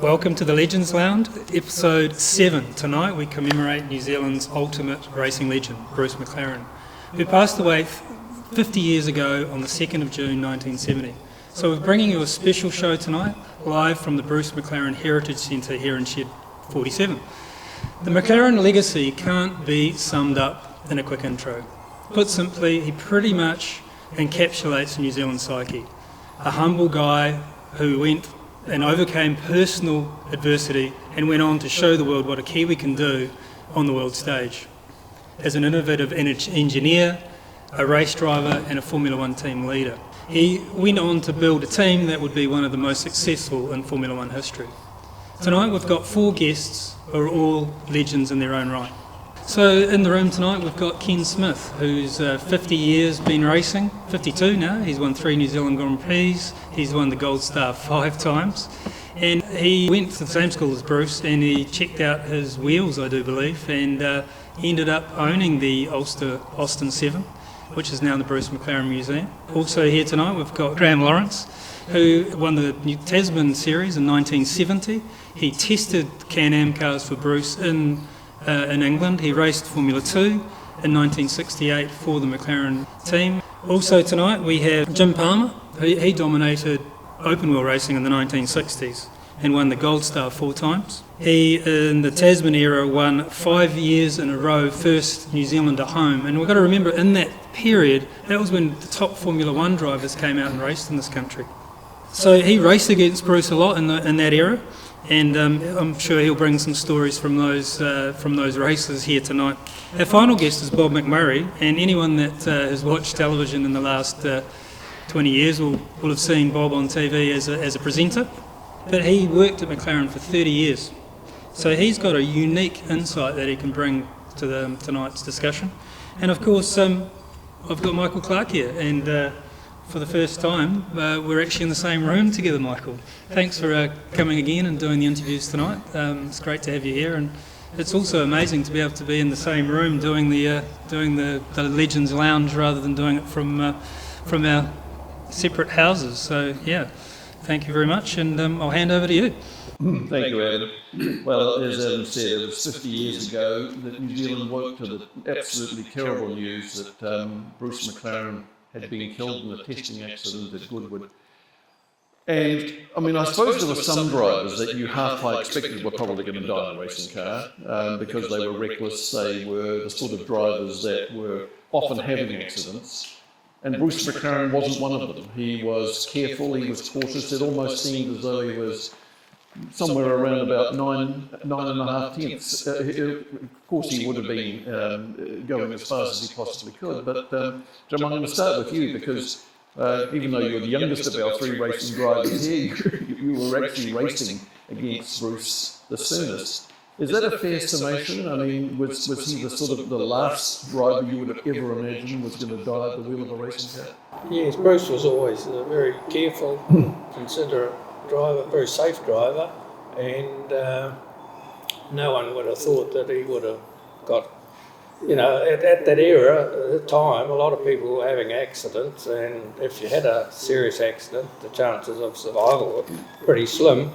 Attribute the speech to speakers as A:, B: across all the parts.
A: Welcome to the Legends Lounge, episode 7. Tonight we commemorate New Zealand's ultimate racing legend, Bruce McLaren, who passed away 50 years ago on the 2nd of June 1970. So we're bringing you a special show tonight, live from the Bruce McLaren Heritage Centre here in Shed 47. The McLaren legacy can't be summed up in a quick intro. Put simply, he pretty much encapsulates the New Zealand psyche. A humble guy who went and overcame personal adversity and went on to show the world what a Kiwi can do on the world stage. As an innovative engineer, a race driver and a Formula One team leader, he went on to build a team that would be one of the most successful in Formula One history. Tonight we've got 4 guests who are all legends in their own right. So in the room tonight we've got Ken Smith, who's 50 years been racing, 52 now. He's won 3 New Zealand Grand Prix, he's won the Gold Star 5 times, and he went to the same school as Bruce and he checked out his wheels, I do believe, and he ended up owning the Austin 7, which is now in the Bruce McLaren Museum. Also here tonight we've got Graeme Lawrence, who won the New Tasman Series in 1970. He tested Can-Am cars for Bruce in England. He raced Formula 2 in 1968 for the McLaren team. Also tonight we have Jim Palmer. He dominated open wheel racing in the 1960s and won the Gold Star 4 times. He, in the Tasman era, won 5 years in a row, first New Zealander home. And we've got to remember, in that period, that was when the top Formula One drivers came out and raced in this country. So he raced against Bruce a lot in that era. And I'm sure he'll bring some stories from those races here tonight. Our final guest is Bob McMurray, and anyone that has watched television in the last 20 years will have seen Bob on TV as a presenter. But he worked at McLaren for 30 years, so he's got a unique insight that he can bring to tonight's discussion. And of course, I've got Michael Clark here, and for the first time, we're actually in the same room together, Michael. Thanks for coming again and doing the interviews tonight. It's great to have you here, and it's also amazing to be able to be in the same room doing the Legends Lounge rather than doing it from our separate houses. So yeah, thank you very much, and I'll hand over to you.
B: Thank you, Adam. Well, as Adam said, it was 50 years ago that New Zealand woke to the absolutely terrible news that Bruce McLaren had been killed in a testing accident at Goodwood. And, I mean, I suppose there were some drivers that you half-way expected were probably going to die in a racing car because they were reckless, they were the sort of drivers that were often having accidents. And Bruce McLaren wasn't one of them. He was careful, he was cautious. It almost seemed as though he was somewhere around about 9.5 tenths. Of course, he would have been going as fast as he possibly could. But, Jim, I'm going to start with you because even though you're the youngest of our 3 racing drivers here, you were actually racing against Bruce the soonest. Is that a fair summation? I mean, was he the sort of the last driver you would have ever imagined was going to die at the wheel of a racing car?
C: Yes, Bruce was always a very careful, considerate driver, very safe driver, and no one would have thought that he would have got, at that era, at the time, a lot of people were having accidents, and if you had a serious accident, the chances of survival were pretty slim.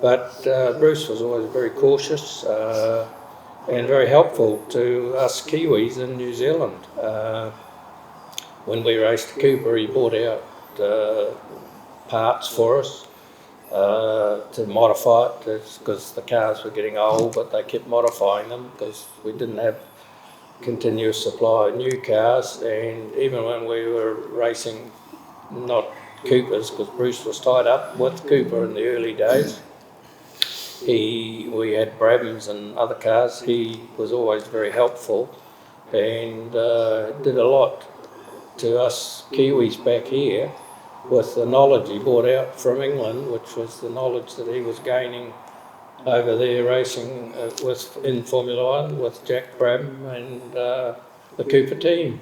C: But Bruce was always very cautious and very helpful to us Kiwis in New Zealand. When we raced Cooper, he bought out parts for us to modify it, because the cars were getting old, but they kept modifying them because we didn't have continuous supply of new cars. And even when we were racing not Coopers, because Bruce was tied up with Cooper in the early days, we had Brabhams and other cars. He was always very helpful and did a lot to us Kiwis back here with the knowledge he brought out from England, which was the knowledge that he was gaining over there racing in Formula One with Jack Brabham and the Cooper team.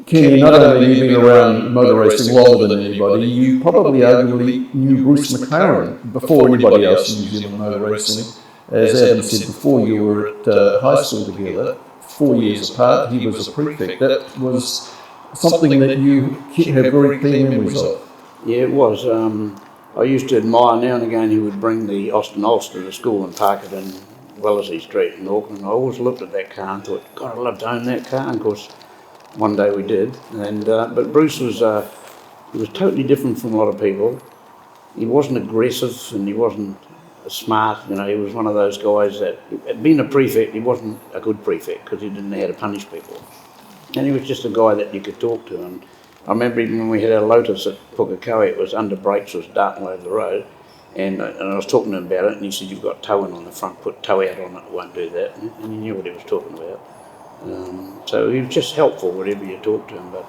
B: Kenny, not only have you been around motor racing longer than anybody, you probably arguably knew Bruce McLaren before anybody else in New Zealand motor racing. As Adam said before, you were at high school together, 4 years apart. He was a prefect. That was something that you have very clear memories of.
D: Yeah, it was. I used to admire now and again he would bring the Austin Ulster to school and park it in Wellesley Street in Auckland. I always looked at that car and thought, God, I'd love to own that car. And of course, one day we did. And but Bruce was he was totally different from a lot of people. He wasn't aggressive and he wasn't smart. You know, he was one of those guys that, being a prefect, he wasn't a good prefect because he didn't know how to punish people. And he was just a guy that you could talk to. And I remember even when we had our Lotus at Pukekohe, it was under brakes, it was darting over the road. And I was talking to him about it, and he said, you've got toe in on the front, put toe out on it, won't do that. And he knew what he was talking about. So he was just helpful, whatever you talked to him. But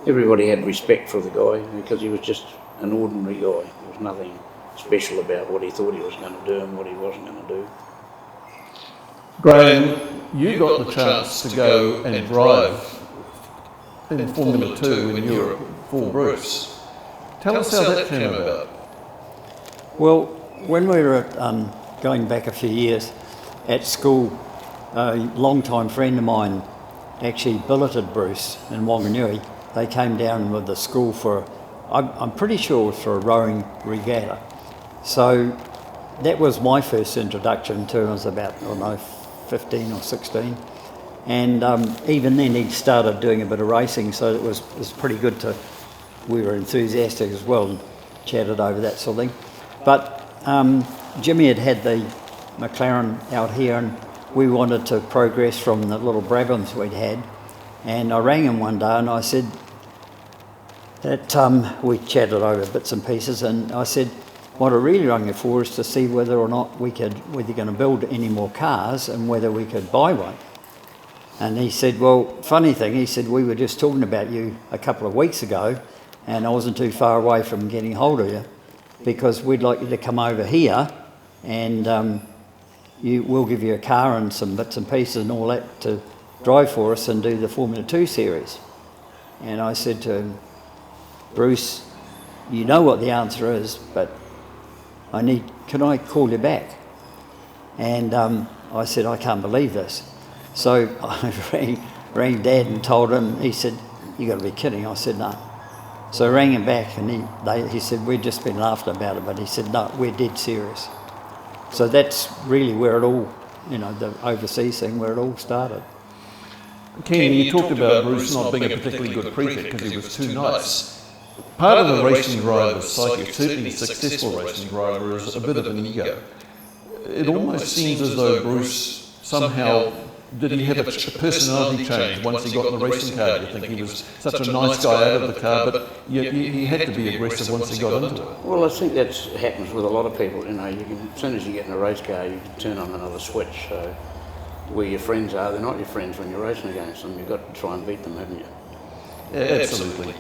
D: everybody had respect for the guy because he was just an ordinary guy. There was nothing special about what he thought he was going to do and what he wasn't going to do.
B: Graeme, you got the chance to go and drive in Formula 2 in Europe for Bruce. Tell us how that came about.
E: Well, when we were going back a few years at school, a long-time friend of mine actually billeted Bruce in Wanganui. They came down with the school for, I'm pretty sure it was for a rowing regatta. So that was my first introduction to him. I was about, I don't know, 15 or 16. And even then he'd started doing a bit of racing, so it was pretty good to, we were enthusiastic as well and chatted over that sort of thing. But Jimmy had the McLaren out here and we wanted to progress from the little Brabhams we'd had. And I rang him one day and I said that we chatted over bits and pieces, and I said, what I really rang you for is to see whether or not whether you're going to build any more cars and whether we could buy one. And he said, well, funny thing, he said, we were just talking about you a couple of weeks ago and I wasn't too far away from getting hold of you because we'd like you to come over here and we'll give you a car and some bits and pieces and all that to drive for us and do the Formula 2 series. And I said to him, Bruce, you know what the answer is, but can I call you back? And I said, I can't believe this. So I rang Dad and told him. He said, you got to be kidding. I said, no. So I rang him back and he said, we'd just been laughing about it, but he said, no, we're dead serious. So that's really where it all, the overseas thing, where it all started.
B: Ken, you talked about Bruce not being a particularly good prefect because he was too nice. Part of the racing driver's psyche, certainly a successful racing driver, is a bit of an ego. It almost seems as though Bruce somehow, did he have a personality change once he got in the racing car? You think he was such a nice guy out of the car, but he had to be aggressive once he got into it?
D: Well, I think that happens with a lot of people. As soon as you get in a race car, you can turn on another switch. So where your friends are, they're not your friends when you're racing against them. You've got to try and beat them, haven't you?
B: Yeah, absolutely.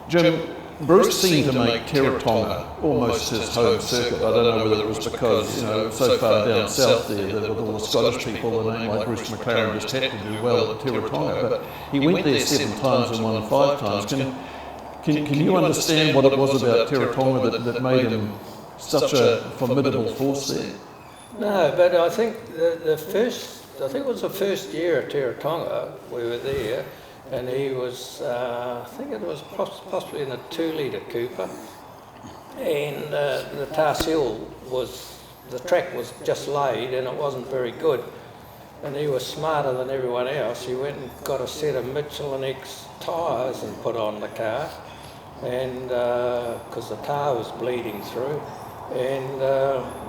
B: Jim, Bruce seemed to make Teretonga almost his home circuit. I don't know whether it was because, so far down south there that with all the Scottish people, a name like Bruce McLaren just had to do well at Teretonga. But he went there 7 times and won 5 times. Can you understand what it was about Teretonga that made him such a formidable force there?
C: No, but I think it was the first year at Teretonga we were there. And he was, I think it was possibly in a 2-litre Cooper, and the Tarsill the track was just laid and it wasn't very good. And he was smarter than everyone else. He went and got a set of Michelin X tyres and put on the car, and because the tyre was bleeding through, and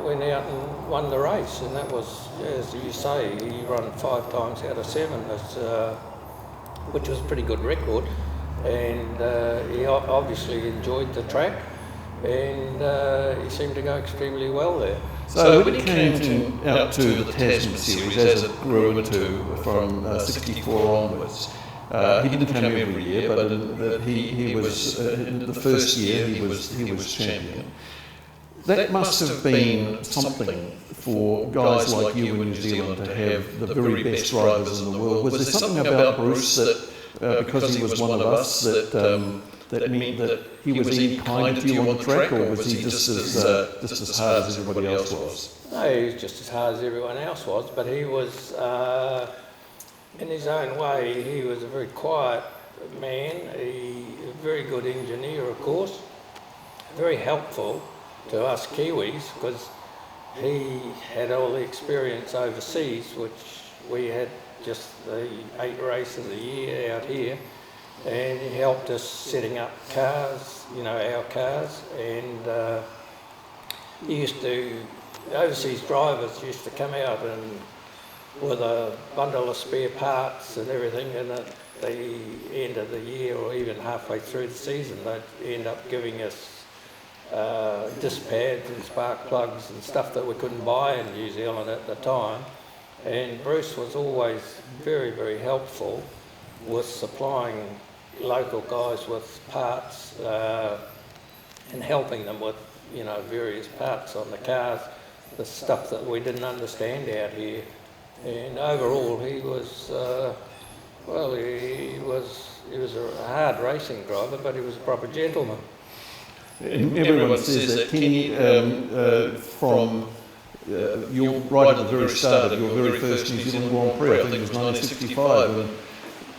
C: went out and won the race. And that was, as you say, he ran 5 times out of 7. Which was a pretty good record, and he obviously enjoyed the track, and he seemed to go extremely well there.
B: So when he came out to the Tasman series, as it grew into from 64 onwards, he didn't come every year, but he was in the first year he was champion. That must have been something for guys like you in New Zealand to have the very best drivers in the world. Was there something about Bruce that, because he was one of us, that meant that he was any kinder to you on the track, or was he just as hard as everybody else was?
C: No, he was just as hard as everyone else was, but he was, in his own way, he was a very quiet man, a very good engineer, of course, very helpful. to us Kiwis, because he had all the experience overseas, which we had just the 8 races a year out here, and he helped us setting up cars, our cars, and overseas drivers used to come out and with a bundle of spare parts and everything, and at the end of the year or even halfway through the season they'd end up giving us disc pads and spark plugs and stuff that we couldn't buy in New Zealand at the time. And Bruce was always very, very helpful with supplying local guys with parts and helping them with various parts on the cars, the stuff that we didn't understand out here. And overall he was he was a hard racing driver, but he was a proper gentleman.
B: Everyone says that Kenny, from you're right at the very start of your very first New Zealand Grand Prix, I think it was 1965, and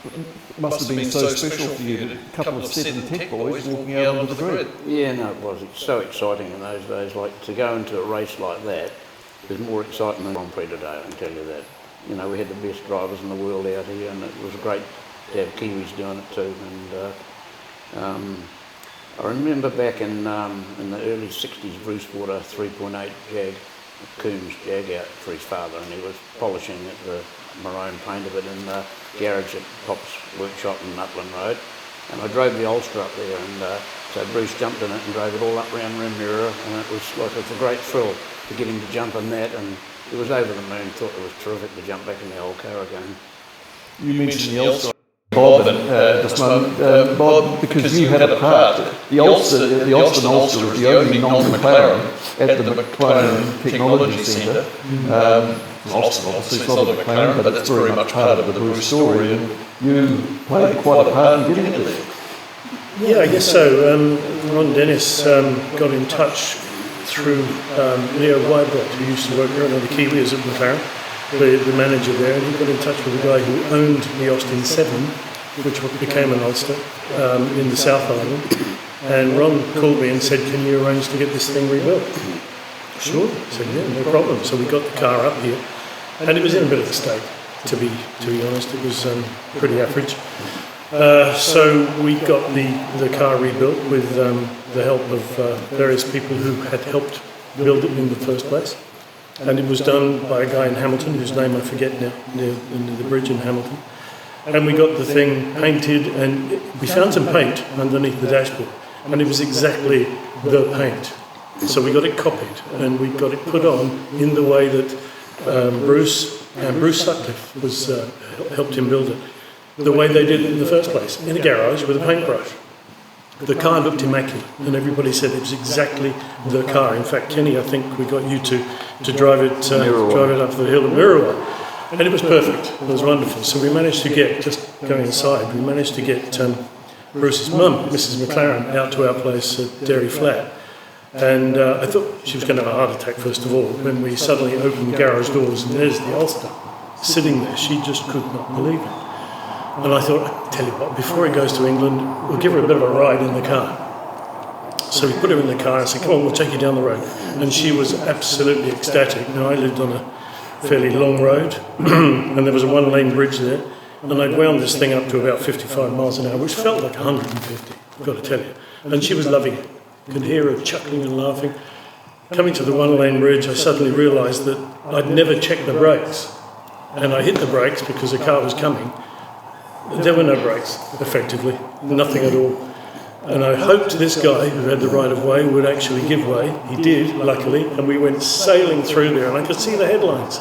B: it must have been so special for you, a couple of 7 tech boys walking out onto the grid.
D: Yeah, no, it was so exciting in those days. Like, to go into a race like that is more exciting than Grand Prix today, I can tell you that. We had the best drivers in the world out here, and it was great to have Kiwis doing it too. And I remember back in the early 60s, Bruce bought a 3.8 Jag, a Coombs Jag out for his father, and he was polishing the maroon paint of it in the garage at Pop's workshop in Upland Road. And I drove the Ulster up there, and so Bruce jumped in it and drove it all up round Remuera, and it was a great thrill to get him to jump in that, and he was over the moon, thought it was terrific to jump back in the old car again.
B: You mentioned the Ulster, Bob, at this moment. Bob, because you had a part, the Austin Ulster was the only non-McLaren at the McLaren Technology Centre. Austin, obviously, it's not a McLaren, but it's very much part of the Bruce story, and you played quite a part in getting it there.
F: Yeah, I guess so. Ron Dennis got in touch through Leo Weibelt, who used to work there, another Kiwi, is at McLaren, the manager there, and he got in touch with a guy who owned the Austin 7, which became an Ulster, in the South Island. And Ron called me and said, "Can you arrange to get this thing rebuilt?" Sure, I said, yeah, no problem. So we got the car up here, and it was in a bit of a state, to be honest. It was pretty average. So we got the car rebuilt with the help of various people who had helped build it in the first place. And it was done by a guy in Hamilton, whose name I forget now, near the bridge in Hamilton. And we got the thing painted, and we found some paint underneath the dashboard, and it was exactly the paint. So we got it copied, and we got it put on in the way that Bruce Sutcliffe helped him build it, the way they did it in the first place, in a garage with a paintbrush. The car looked immaculate, and everybody said it was exactly the car. In fact, Kenny, I think we got you to drive it up the hill at Mirawa, and it was perfect. It was wonderful. So we managed to get, just going inside, we managed to get Bruce's mum, Mrs. McLaren, out to our place at Dairy Flat. And I thought she was going to have a heart attack, first of all, when we suddenly opened the garage doors and there's the Ulster sitting there. She just could not believe it. And I thought, I tell you what, before he goes to England, we'll give her a bit of a ride in the car. So we put her in the car and said, "Come on, we'll take you down the road." And she was absolutely ecstatic. Now, I lived on a fairly long road, and there was a one-lane bridge there, and I'd wound this thing up to about 55 miles an hour, which felt like 150, I've got to tell you. And she was loving it. You could hear her chuckling and laughing. Coming to the one-lane bridge, I suddenly realised that I'd never checked the brakes. And I hit the brakes because the car was coming. There were no brakes, effectively, nothing at all. And I hoped this guy who had the right of way would actually give way. He did, luckily, and we went sailing through there, and I could see the headlines.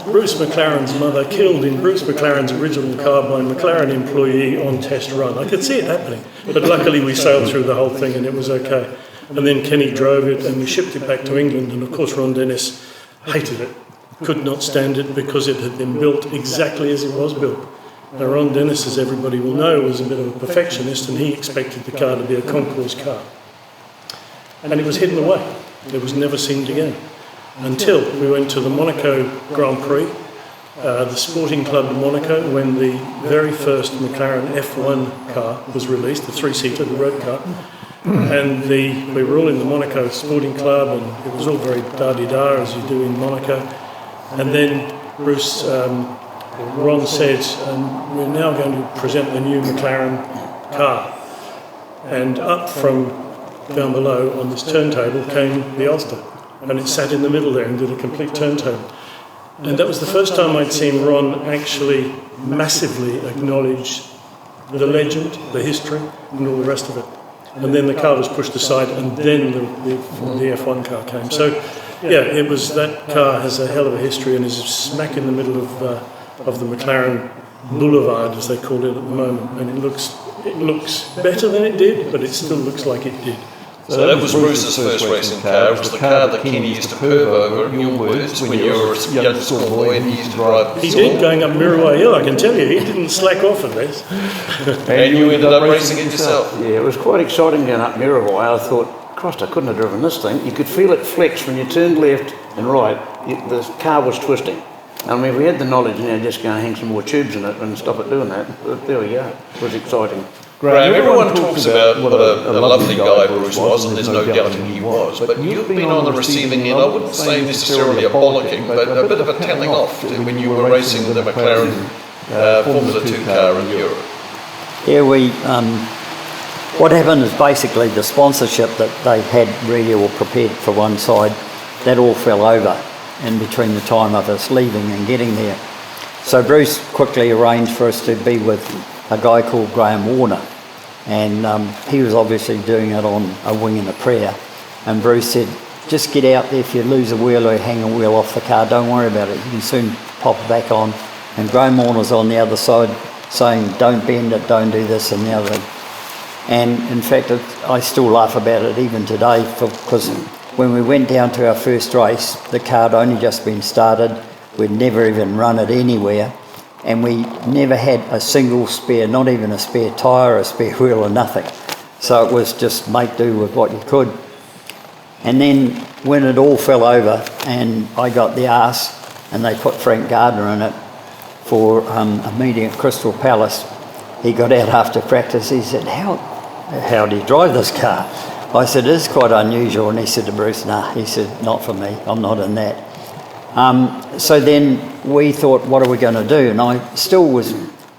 F: Bruce McLaren's mother killed in Bruce McLaren's original car by a McLaren employee on test run. I could see it happening, but luckily we sailed through the whole thing and it was okay. And then Kenny drove it and we shipped it back to England, and of course Ron Dennis hated it, could not stand it because it had been built exactly as it was built. Now, Ron Dennis, as everybody will know, was a bit of a perfectionist, and he expected the car to be a concours car. And it was hidden away. It was never seen again. Until we went to the Monaco Grand Prix, the Sporting Club of Monaco, when the very first McLaren F1 car was released, the three-seater, the road car. and we were all in the Monaco Sporting Club, and it was all very da-di-da as you do in Monaco. And then Bruce, Ron said, we're now going to present the new McLaren car. And up from down below on this turntable came the Ulster, and it sat in the middle there and did a complete turntable. And that was the first time I'd seen Ron actually massively acknowledge the legend, the history, and all the rest of it. And then the car was pushed aside, and then the F1 car came. So, yeah, it was, that car has a hell of a history and is smack in the middle of the McLaren Boulevard, as they call it at the moment. And it looks better than it did, but it still looks like it did.
B: So that was Bruce's first racing car. It was the car that Kenny used to perv over, in your words, when you were a young schoolboy and he used to drive.
F: He did, going up Mirrorway Hill, I can tell you. He didn't slack off at this.
B: And you ended up racing it yourself.
D: Yeah, it was quite exciting going up Mirrorway. I thought, Christ, I couldn't have driven this thing. You could feel it flex when you turned left and right. The car was twisting. I mean, if we had the knowledge now, just go and hang some more tubes in it and stop it doing that. But there we go. It was exciting.
B: Graeme, everyone talks about what a lovely guy Bruce was, and there's no doubting he was, but you've been on the receiving end, I wouldn't say necessarily a bollocking, but a bit of a telling off when you were racing the McLaren Formula 2 car in Europe.
E: Yeah, what happened is basically the sponsorship that they had ready or prepared for one side, that all fell over in between the time of us leaving and getting there. So Bruce quickly arranged for us to be with a guy called Graeme Lawrence, and he was obviously doing it on a wing and a prayer. And Bruce said, just get out there, if you lose a wheel or hang a wheel off the car, don't worry about it, you can soon pop it back on. And Graeme Lawrence was on the other side saying, don't bend it, don't do this and the other thing. And in fact, I still laugh about it even today, because when we went down to our first race, the car had only just been started, we'd never even run it anywhere, and we never had a single spare, not even a spare tyre, a spare wheel or nothing. So it was just make do with what you could. And then when it all fell over and I got the arse and they put Frank Gardner in it for a meeting at Crystal Palace, he got out after practice, he said, how do you drive this car? I said, it is quite unusual. And he said to Bruce, nah, he said, not for me, I'm not in that. So then we thought, what are we going to do? And I still was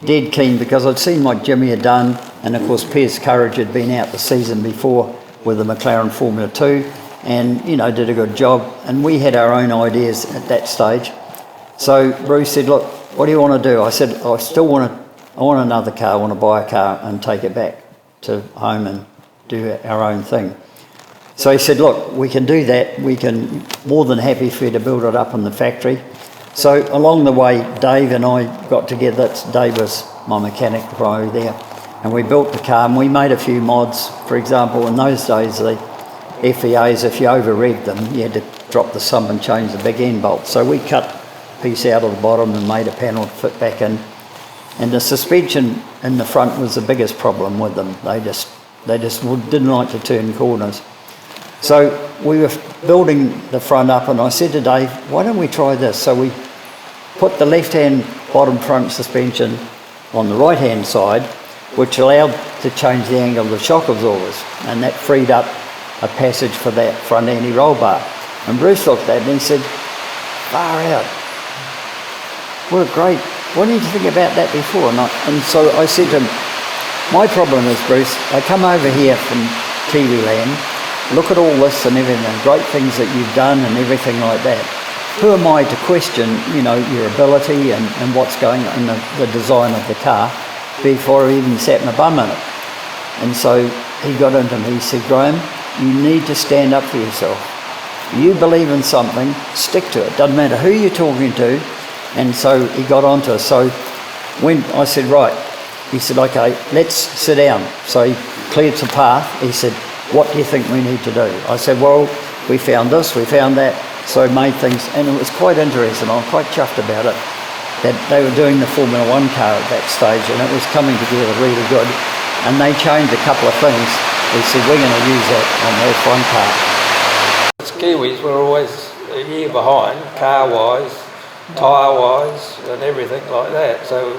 E: dead keen because I'd seen what Jimmy had done, and of course Piers Courage had been out the season before with the McLaren Formula 2 and, you know, did a good job, and we had our own ideas at that stage. So Bruce said, look, what do you want to do? I said, I want another car, I want to buy a car and take it back to home and do our own thing. So he said, look, we can do that, we can, more than happy for you to build it up in the factory. So along the way, Dave and I got together. Dave was my mechanic pro there, and we built the car and we made a few mods. For example, in those days, the FEAs, if you over-revved them, you had to drop the sump and change the big end bolt. So we cut a piece out of the bottom and made a panel to fit back in. And the suspension in the front was the biggest problem with them. They just didn't like to turn corners. So we were building the front up, and I said to Dave, why don't we try this? So we put the left-hand bottom front suspension on the right-hand side, which allowed to change the angle of the shock absorbers, and that freed up a passage for that front anti-roll bar. And Bruce looked at it and he said, far out. What great. Why didn't you think about that before? And so I said to him, my problem is, Bruce, I come over here from Kiwiland, look at all this and everything, great things that you've done and everything like that. Who am I to question, you know, your ability and what's going on in the design of the car before I even sat my bum in it? And so he got into me, he said, Graeme, you need to stand up for yourself. You believe in something, stick to it. Doesn't matter who you're talking to. And so he got onto us. So when I said, right, he said, okay, let's sit down. So he cleared the path. He said, what do you think we need to do? I said, well, we found this, we found that. So I made things, and it was quite interesting. I'm quite chuffed about it, that they were doing the Formula 1 car at that stage, and it was coming together really good. And they changed a couple of things. They said, we're going to use that on the F1 car.
C: Kiwis were always a year behind, car-wise, tyre-wise and everything like that. So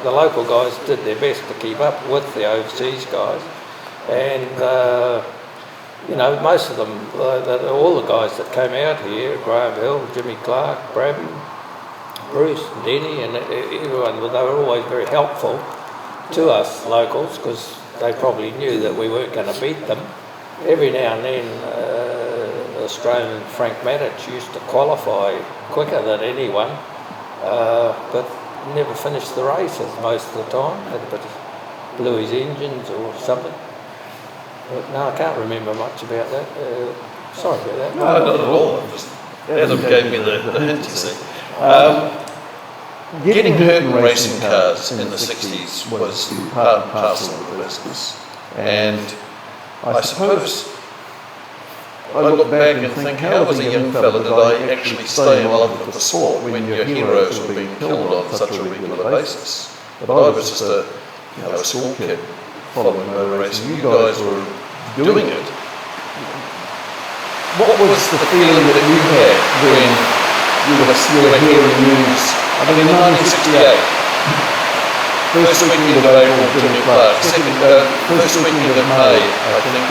C: the local guys did their best to keep up with the overseas guys. And most of them, all the guys that came out here, Graham Hill, Jimmy Clark, Braden, Bruce, Denny, and everyone, they were always very helpful to us locals because they probably knew that we weren't going to beat them. Every now and then, Australian Frank Maddich used to qualify quicker than anyone, but never finished the races most of the time. Blew his engines or something. But no, I can't remember much about that. Sorry about that.
B: No, not at all. Adam gave me the hint, you see. Getting hurt in racing cars in the 60s was part and parcel of the business. And I suppose I look back and think, how as a young fella did I actually stay in love with the sport when your heroes were being killed on such a regular basis? But I was just a school kid following motor racing. You guys were doing it. What was the feeling that you had when you were hearing news? I mean, in 1968, first weekend of April, Jimmy Clark, first weekend of May, I think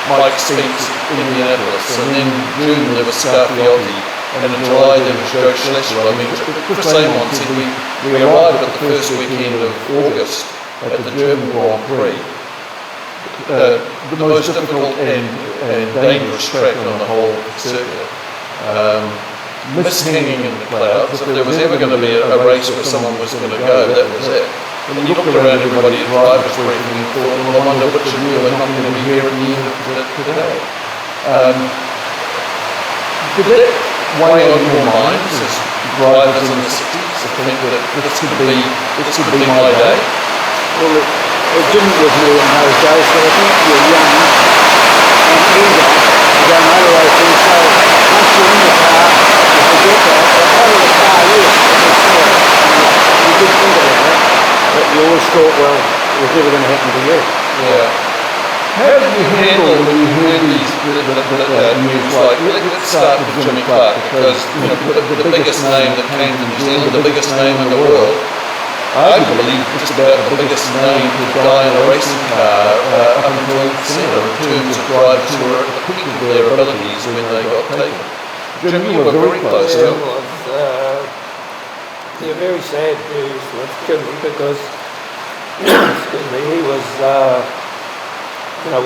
B: Mike speaks in Indianapolis, and then June there was Scarfiotti, and in July there was Joe Schlesinger. I mean, Chris Amon said we arrived at the first weekend of August at the German Grand Prix, the most difficult and dangerous track on the whole circuit. Mist hanging in the clouds. If there was ever going to be a race where someone was going to go, that was it. And you looked around everybody at drivers briefing and thought, well, I wonder which of you are not going to be here at the end of today. Did that weigh on your minds as drivers in the 60s to think that this could be my day?
D: Well, it didn't with me in those days, but I think you're young and eager to go motor racing, so once you're in the car, you forget that. But out of the car, yes, you did think about that, but you always thought, well, it was never going to happen to you.
B: Yeah. How did you handle when you heard these news like, let's start with Jimmy Clark, because the biggest name that came to New Zealand, the biggest name in the world, arguably just about the biggest name to die in a racing car up until Senna in terms of drivers who were at the peak of their abilities when they got taken. Jim, you were very close to him.
C: Yeah, very sad news with Jimmy because excuse me, he was,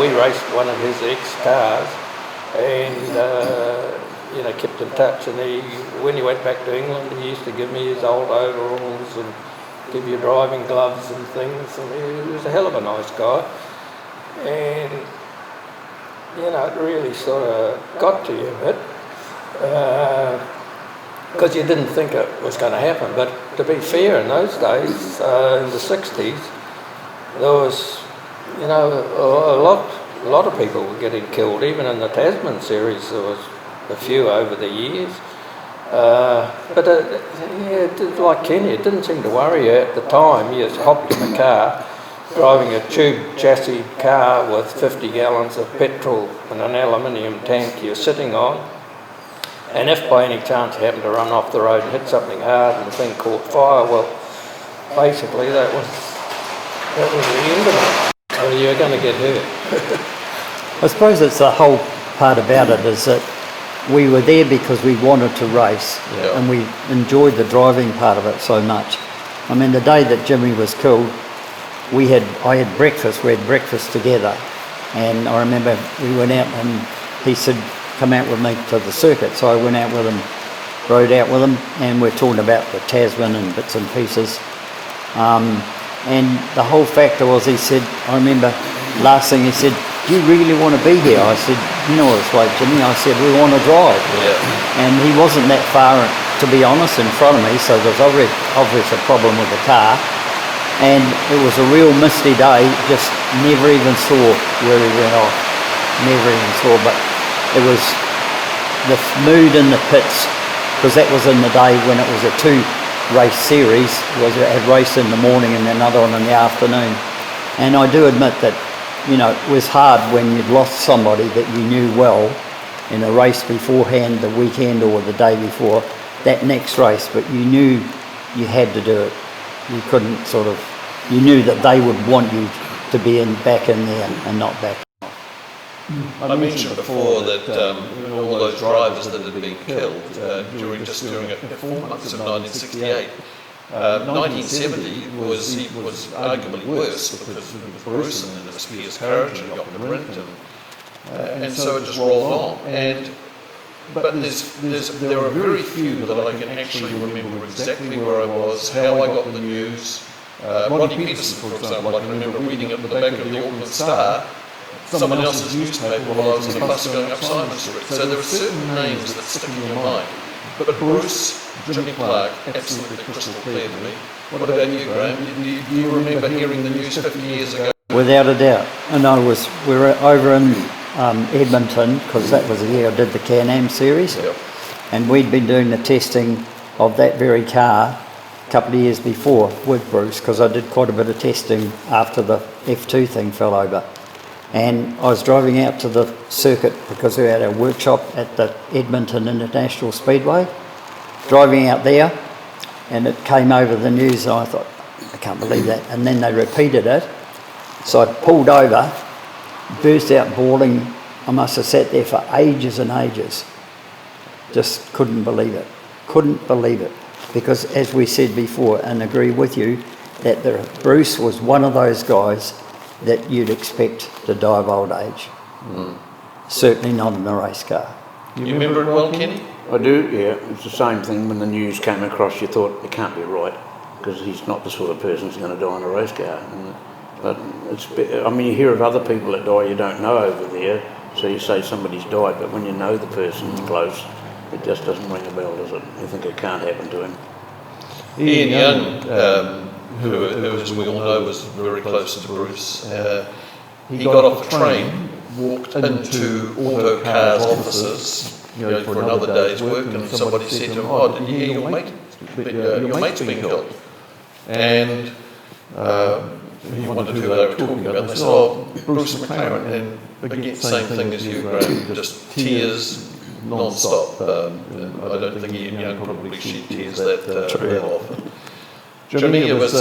C: we raced one of his ex-cars and, kept in touch, and when he went back to England, he used to give me his old overalls and give you driving gloves and things, and he was a hell of a nice guy. And, it really sort of got to you a bit, because you didn't think it was going to happen. But to be fair, in those days, in the 60s, there was, a lot of people were getting killed. Even in the Tasman series, there was a few over the years. But like Kenny, it didn't seem to worry you at the time. You just hopped in the car, driving a tube chassis car with 50 gallons of petrol and an aluminium tank you're sitting on. And if by any chance you happened to run off the road and hit something hard and the thing caught fire, well, basically that was the end of it. So you're going to get hurt.
E: I suppose it's the whole part about it is that we were there because we wanted to race, and we enjoyed the driving part of it so much. I mean, the day that Jimmy was killed, I had breakfast. We had breakfast together, and I remember we went out, and he said, "Come out with me to the circuit." So I went out with him, rode out with him, and we're talking about the Tasman and bits and pieces. And the whole factor was, he said, I remember last thing he said, "Do you really want to be here?" I said, "You know what it's like, Jimmy." I said, "We want to drive." Yeah. And he wasn't that far, to be honest, in front of me, so there was obvious a problem with the car. And it was a real misty day, just never even saw where he went off. Never even saw, but it was the mood in the pits, because that was in the day when it was a two-race series, it had race in the morning and another one in the afternoon. And I do admit that, it was hard when you'd lost somebody that you knew well in a race beforehand, the weekend or the day before, that next race, but you knew you had to do it. You couldn't you knew that they would want you to be back in there and not back.
B: I mentioned before that all those drivers that had been killed during a 4 months of 1968. 1970 was arguably worse because of Bruce and the Spears Courage and Jock and Rint, and so it just rolled on. But there are very few that I can actually remember exactly where I was, how I got the news. Rodney Peterson, for example, I can remember reading at the back of the Auckland Star someone else's newspaper while I was on the bus going up Simon Street. So there are certain names that stick in your mind. But Bruce, Jimmy Clark, absolutely crystal clear to me. What about you, Graeme? Do you remember hearing the news 50 years ago?
E: Without a doubt. And we were over in Edmonton, because that was the year I did the Can-Am series.
B: Yep.
E: And we'd been doing the testing of that very car a couple of years before with Bruce, because I did quite a bit of testing after the F2 thing fell over. And I was driving out to the circuit because we had a workshop at the Edmonton International Speedway. Driving out there, and it came over the news, and I thought, I can't believe that. And then they repeated it. So I pulled over, burst out bawling. I must have sat there for ages and ages. Just couldn't believe it. Couldn't believe it. Because as we said before, and agree with you, that Bruce was one of those guys that you'd expect to die of old age. Certainly not in a race car.
B: You remember it well, Kenny?
D: I do, yeah. It's the same thing when the news came across, you thought, it can't be right, because he's not the sort of person who's going to die in a race car. But you hear of other people that die you don't know over there, so you say somebody's died, but when you know the person close, it just doesn't ring a bell, does it? You think it can't happen to him.
B: Ian Young, who as we all know was very close to Bruce, he got off the train, walked into Autocar's offices for another day's work, and somebody said to him, "Oh, did you hear your mate's been killed?" And he wondered who they were talking about. They said, "Oh, Bruce McLaren," and again, same thing as you, Graeme, just tears non-stop. I don't think Ian Young probably shed tears that often. Jimmy, it was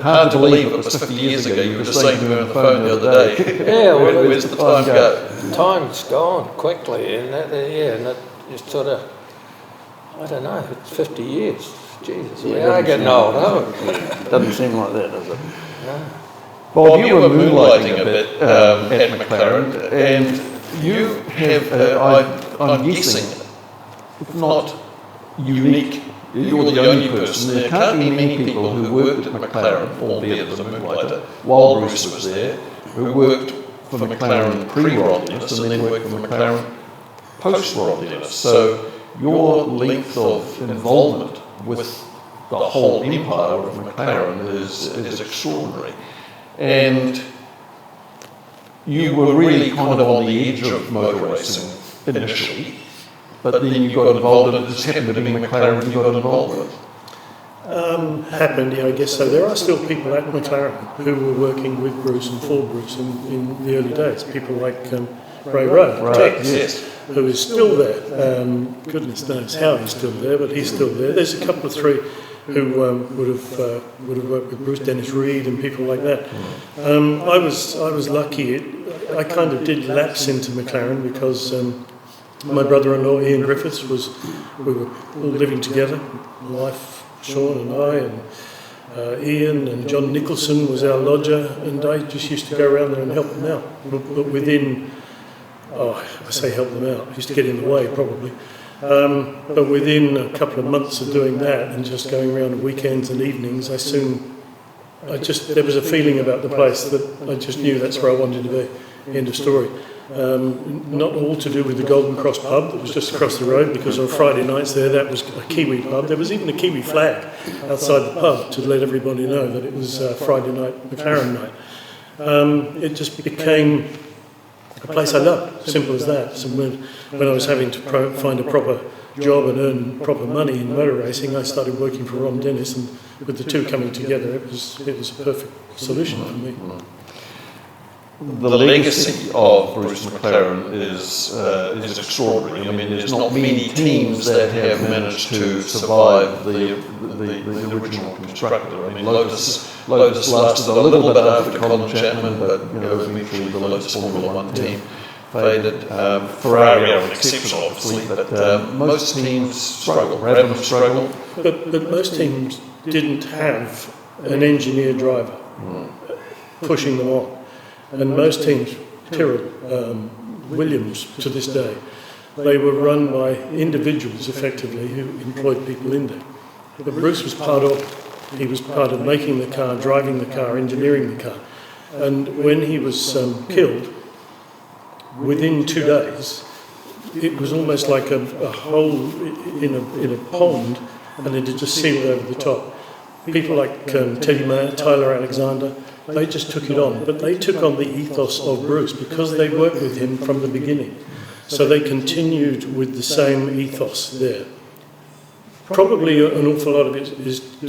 B: hard to believe it was 50 years ago. You were just saying to me on the phone the other day.
C: Yeah, well,
B: where's the time go?
C: Time's gone quickly, and that just sort of, I don't know, it's 50 years. Jesus, we are getting old, aren't we?
D: Doesn't seem like that, does it?
C: No.
B: Bob, you were moonlighting a bit at McLaren, and you have, I'm guessing, if not unique, you're the only person. There can't be many people who worked at McLaren, albeit as a moonlighter, while Bruce was there, who worked for McLaren pre-Ron Dennis and then worked for McLaren post-Ron Dennis. So your length of involvement with the whole empire of McLaren is extraordinary. And you were really kind of on the edge of motor racing initially, but then you got involved, and it just happened to be McLaren you got involved with.
F: Happened, yeah, I guess so. There are still people at McLaren who were working with Bruce and for Bruce in the early days. People like Ray Rowe,
B: Yes.
F: who is still there. Goodness knows how he's still there, but he's still there. There's a couple of three who would have worked with Bruce, Dennis Reed, and people like that. I was lucky. I kind of did lapse into McLaren because my brother-in-law Ian Griffiths we were all living together. My wife Sean and I and Ian and John Nicholson was our lodger, and I just used to go around there and help them out. But within, I say help them out, I used to get in the way probably. But within a couple of months of doing that and just going around on weekends and evenings, there was a feeling about the place that I just knew that's where I wanted to be. End of story. Not all to do with the Golden Cross pub that was just across the road, because on Friday nights that was a Kiwi pub. There was even a Kiwi flag outside the pub to let everybody know that it was Friday night, McLaren night. It just became a place I loved, simple as that. So when I was having to find a proper job and earn proper money in motor racing, I started working for Ron Dennis, and with the two coming together, it was a perfect solution for me.
B: the legacy of Bruce McLaren is extraordinary. I mean, there's not many teams that have managed to survive the original constructor. I mean, Lotus lasted a little bit after Colin Chapman, but eventually the Lotus Formula One team faded. Ferrari are an exception, obviously, but most teams struggle. Radom struggle.
F: But most teams didn't have an engineer driver pushing them on. And most teams, Tyrrell, Williams to this day, they were run by individuals effectively who employed people in there. But Bruce was part of making the car, driving the car, engineering the car. And when he was killed, within 2 days, it was almost like a hole in a pond, and it had just sealed over the top. People like Teddy Mayer, Tyler Alexander, they just took it on. But they took on the ethos of Bruce because they worked with him from the beginning. So they continued with the same ethos there. Probably an awful lot of it is to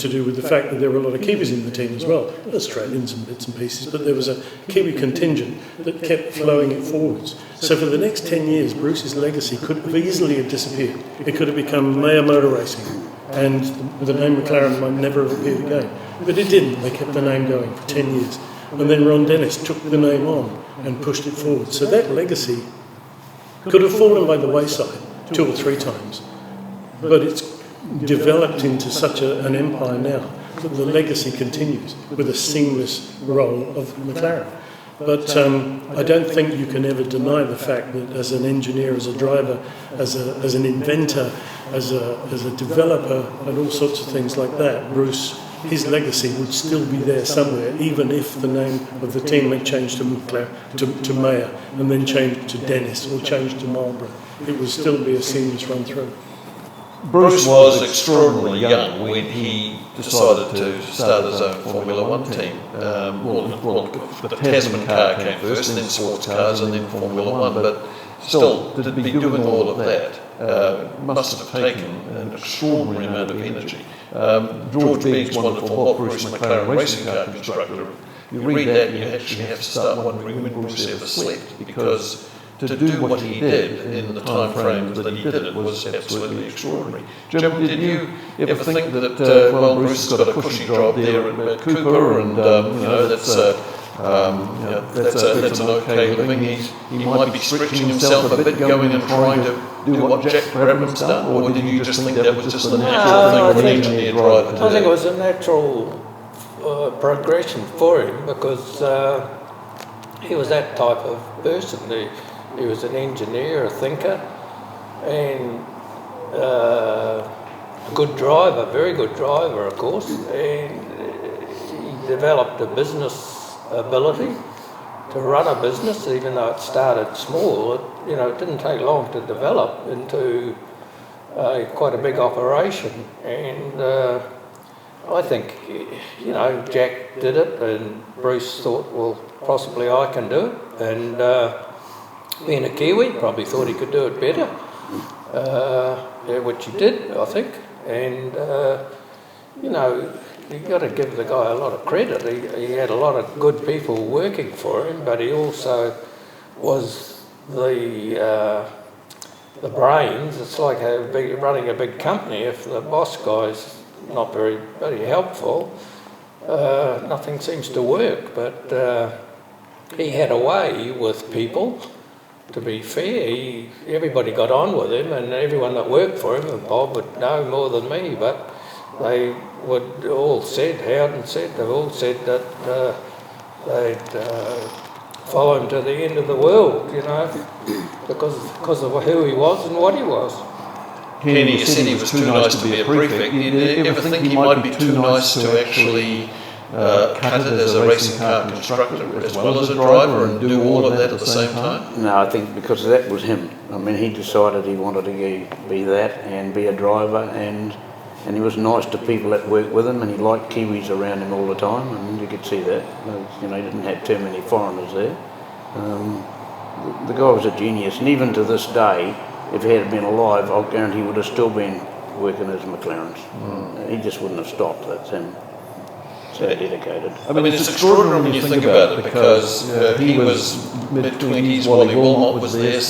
F: do with the fact that there were a lot of Kiwis in the team as well, Australians and bits and pieces, but there was a Kiwi contingent that kept flowing it forwards. So for the next 10 years, Bruce's legacy could have easily have disappeared. It could have become Mayer Motor Racing, and the name McLaren might never have appeared again. But it didn't. They kept the name going for 10 years. And then Ron Dennis took the name on and pushed it forward. So that legacy could have fallen by the wayside 2 or 3 times. But it's developed into such an empire now that the legacy continues with a seamless role of McLaren. But I don't think you can ever deny the fact that as an engineer, as a driver, as an inventor, as a developer, and all sorts of things like that, Bruce, his legacy would still be there somewhere, even if the name of the team had changed to McLaren, to Mayer, and then changed to Dennis or changed to Marlborough. It would still be a seamless run through.
B: Bruce was extraordinarily young when he decided to start his own Formula One team. The Tasman car came first, and then sports cars, and then Formula One. But still, to be doing all of that must have taken an extraordinary amount of energy. George Begg's wonderful book, Bruce McLaren Racing Car Constructor, you read that and you actually have to start wondering when Bruce ever slept, because to do what he did in the time frames that he did it was absolutely extraordinary. Jim, did you ever think that, Bruce has got a cushy job there at Cooper, and that's an okay living. He might be stretching himself a bit, going and trying to do what Jack Brabham's done, or did you just think that was just the natural thing for an engineer driver to do?
C: I think it was a natural progression for him, because he was that type of person. He was an engineer, a thinker, and a good driver, very good driver, of course, and he developed a business ability to run a business, even though it started small. It didn't take long to develop into quite a big operation, and I think, Jack did it, and Bruce thought, well, possibly I can do it, and being a Kiwi, probably thought he could do it better, which he did, I think. And, you've got to give the guy a lot of credit. He had a lot of good people working for him, but he also was the brains. It's like running a big company. If the boss guy's not very helpful, nothing seems to work. But he had a way with people. To be fair, everybody got on with him, and everyone that worked for him, and Bob would know more than me, but they would all said, Howden said, they've all said that they'd follow him to the end of the world, because of who he was and what he was.
B: Kenny, you said he was too nice to be a prefect. Did you ever think he might be too nice to actually cut it as a racing car constructor as well as a driver and do all of that at the same time?
D: No, I think because that was him. I mean, he decided he wanted to be that and be a driver, and he was nice to people that worked with him, and he liked Kiwis around him all the time, and you could see that. He didn't have too many foreigners there. The guy was a genius, and even to this day, if he had been alive, I guarantee he would have still been working as McLaren's. He just wouldn't have stopped. That's him. So dedicated.
B: I mean, it's extraordinary when you think about it, because he was mid-20s, Wally Wilmot was there,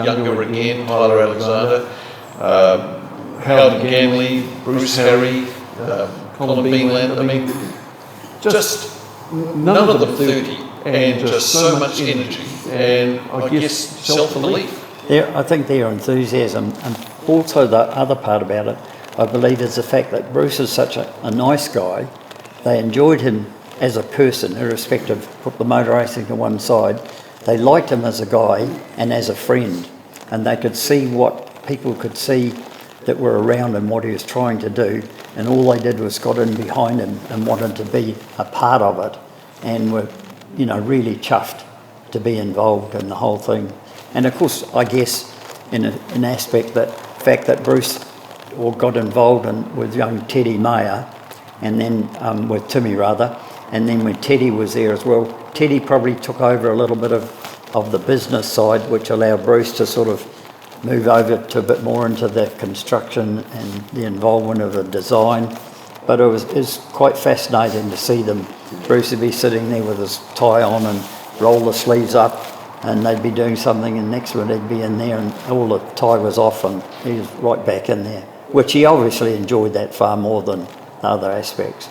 B: younger again, Tyler Alexander, Howard Ganley, Bruce Harry, Colin Beanland. I mean, just none of them 30, and just so much energy, and I guess self-belief.
E: I think their enthusiasm, and also the other part about it, I believe, is the fact that Bruce is such a nice guy. They enjoyed him as a person, irrespective, put the motor racing to one side. They liked him as a guy and as a friend, and they could see what people could see that were around him, what he was trying to do, and all they did was got in behind him and wanted to be a part of it, and were, really chuffed to be involved in the whole thing. And of course, I guess in an aspect, that fact that Bruce got involved with young Teddy Mayer, and then with Timmy rather, and then when Teddy was there as well, Teddy probably took over a little bit of the business side, which allowed Bruce to sort of move over to a bit more into the construction and the involvement of the design. But it was quite fascinating to see them. Bruce would be sitting there with his tie on and roll the sleeves up, and they'd be doing something, and next minute he'd be in there and all the tie was off and he was right back in there, which he obviously enjoyed that far more than the other aspects.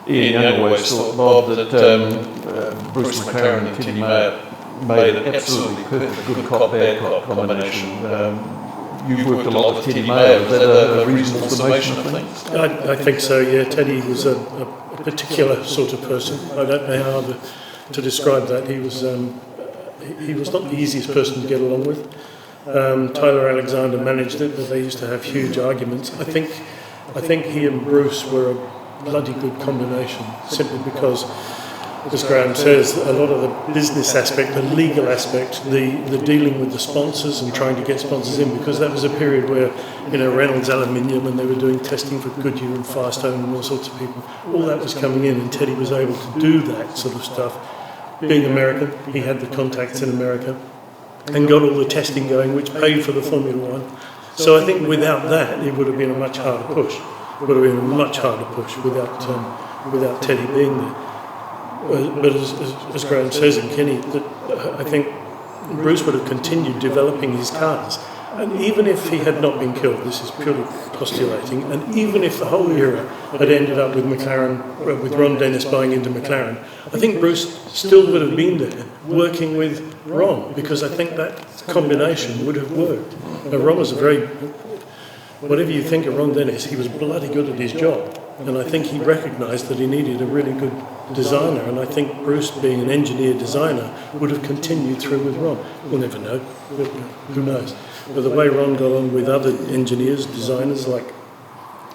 B: Ian Young always thought, Bob, that Bruce McLaren and Teddy Mayer made an absolutely perfect good cop, bad cop combination. You've worked a lot with Teddy Mayer. Is that a reasonable summation of things?
F: I think so, yeah. Teddy was a particular sort of person. I don't know how to describe that. He was not the easiest person to get along with. Tyler Alexander managed it, but they used to have huge arguments. I think he and Bruce were a bloody good combination, simply because, as Graeme says, a lot of the business aspect, the legal aspect, the dealing with the sponsors and trying to get sponsors in, because that was a period where, Reynolds Aluminium, and they were doing testing for Goodyear and Firestone and all sorts of people, all that was coming in, and Teddy was able to do that sort of stuff. Being American, he had the contacts in America and got all the testing going, which paid for the Formula One. So I think without that, it would have been a much harder push. It would have been a much harder push without Teddy being there. But as Graeme says, and Kenny, that I think Bruce would have continued developing his cars. And even if he had not been killed, this is purely postulating, and even if the whole era had ended up with McLaren, with Ron Dennis buying into McLaren, I think Bruce still would have been there working with Ron, because I think that combination would have worked. Now, Ron was whatever you think of Ron Dennis, he was bloody good at his job. And I think he recognised that he needed a really good designer, and I think Bruce, being an engineer designer, would have continued through with Ron. We'll never know, who knows. But the way Ron got on with other engineers, designers like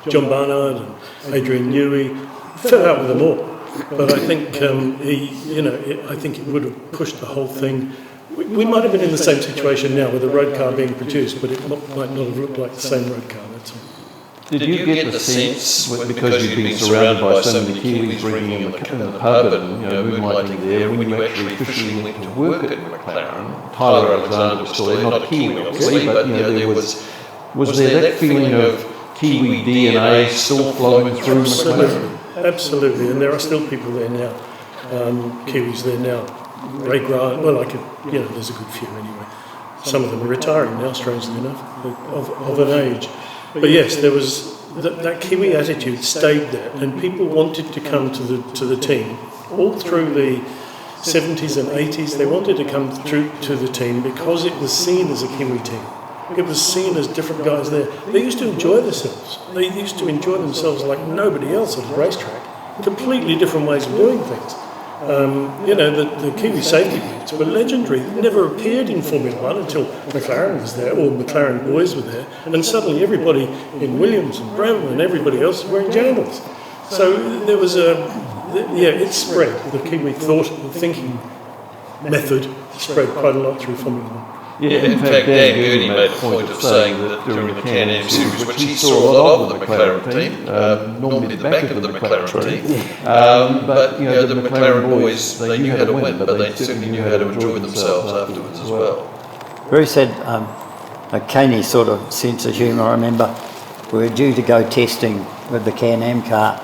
F: John Barnard and Adrian Newey, fell out with them all. But I think I think it would have pushed the whole thing. We might have been in the same situation now with a road car being produced, but it might not have looked like the same road car, that's all.
B: Did you get the sense, because you've been surrounded by so many Kiwis drinking in the pub and moonlighting there, when you actually officially went to work at McLaren, Tyler Alexander was still there, not a Kiwi obviously, but there was there that feeling of Kiwi DNA still flowing through McLaren?
F: Absolutely, and there are still people there now, Kiwis there now. Ray Grant, there's a good few anyway. Some of them are retiring now, strangely enough, of an age. But yes, there was that Kiwi attitude stayed there, and people wanted to come to the team all through the 70s and 80s. They wanted to come through to the team because it was seen as a Kiwi team. It was seen as different guys there. They used to enjoy themselves. They used to enjoy themselves like nobody else at the racetrack. Completely different ways of doing things. The Kiwi safety boots were legendary. They never appeared in Formula One until McLaren was there, or McLaren boys were there, and suddenly everybody in Williams and Brown and everybody else was wearing jandals. So there was it spread. The Kiwi thinking method spread quite a lot through Formula One.
B: Yeah, in fact, Dan Gurney made a point of saying that during the Can-Am series, which he saw a lot of the McLaren team, normally the back of the McLaren team, but the McLaren boys, they knew how to win, but they certainly knew how to enjoy themselves afterwards as well.
E: Bruce had a canny sort of sense of humour. I remember we were due to go testing with the Can-Am car,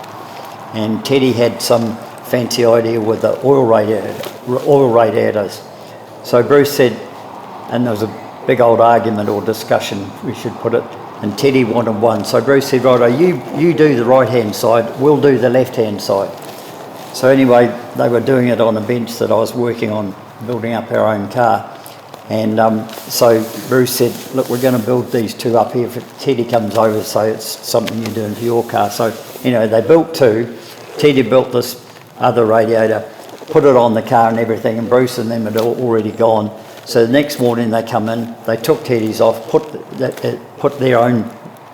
E: and Teddy had some fancy idea with the oil radiators. So Bruce said, and there was a big old argument or discussion, we should put it, and Teddy wanted one. So Bruce said, right, you do the right-hand side, we'll do the left-hand side. So anyway, they were doing it on a bench that I was working on, building up our own car. And so Bruce said, look, we're going to build these two up here. If Teddy comes over, say it's something you're doing for your car. So, they built two. Teddy built this other radiator, put it on the car and everything, and Bruce and them had already gone. So the next morning they come in, they took Teddy's off, put their own